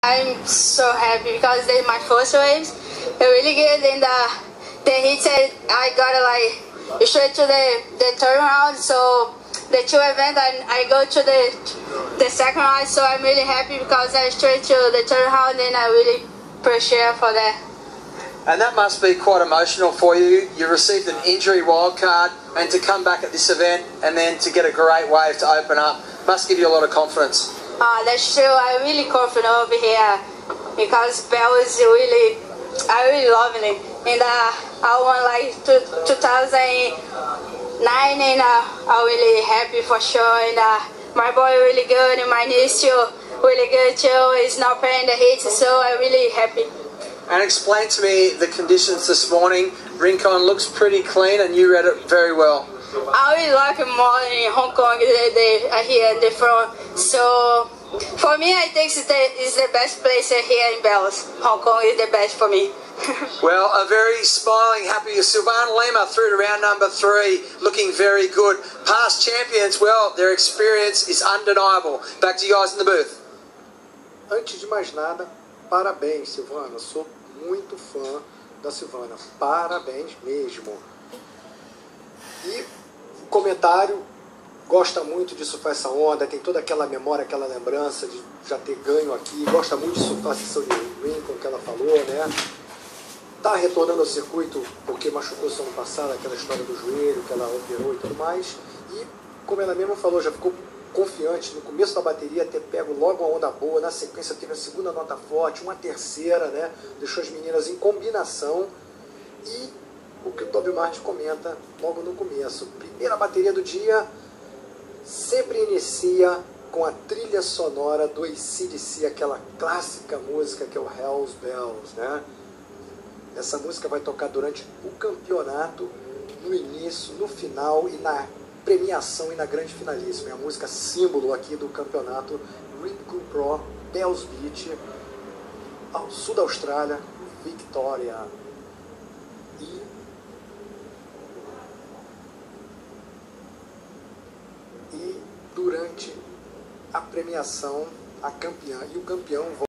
I'm so happy because they're my first waves. They're really good, and the hits I got like straight to the third round. So the two events I go to the second round. So I'm really happy because I straight to the third round, and I really appreciate for that. And that must be quite emotional for you. You received an injury wildcard, and to come back at this event and then to get a great wave to open up must give you a lot of confidence. That's true. I'm really confident over here because Bell is really, I really love it. And I won like 2009, and I'm really happy for sure. And my boy really good, and my niece too really good too. He's not playing the hits, so I'm really happy. And explain to me the conditions this morning. Rincon looks pretty clean, and you read it very well. I really like it more in Hong Kong here in the front. So for me, I think it's the best place here in Bells. Hong Kong is the best for me. Well, a very smiling, happy Silvana Lima through to round number 3, looking very good. Past champions, well, their experience is undeniable. Back to you guys in the booth. Antes de mais nada, parabéns, Silvana. Sou muito fã da Silvana. Parabéns mesmo. E comentário, gosta muito de surfar essa onda, tem toda aquela memória, aquela lembrança de já ter ganho aqui, gosta muito de surfar a sessão de Rincon, que ela falou, né? Tá retornando ao circuito porque machucou-se ano passado, aquela história do joelho, que ela operou e tudo mais. E, como ela mesma falou, já ficou confiante no começo da bateria, ter pego logo uma onda boa, na sequência teve a segunda nota forte, uma terceira, né? Deixou as meninas em combinação. E o que o Toby Martin comenta logo no começo, primeira bateria do dia sempre inicia com a trilha sonora do AC/DC, aquela clássica música que é o Hell's Bells, né? Essa música vai tocar durante o campeonato, no início, no final e na premiação e na grande finalíssima. É a música símbolo aqui do campeonato Rincon Pro Bells Beach, ao sul da Austrália, Victoria. E durante a premiação, a campeã e o campeão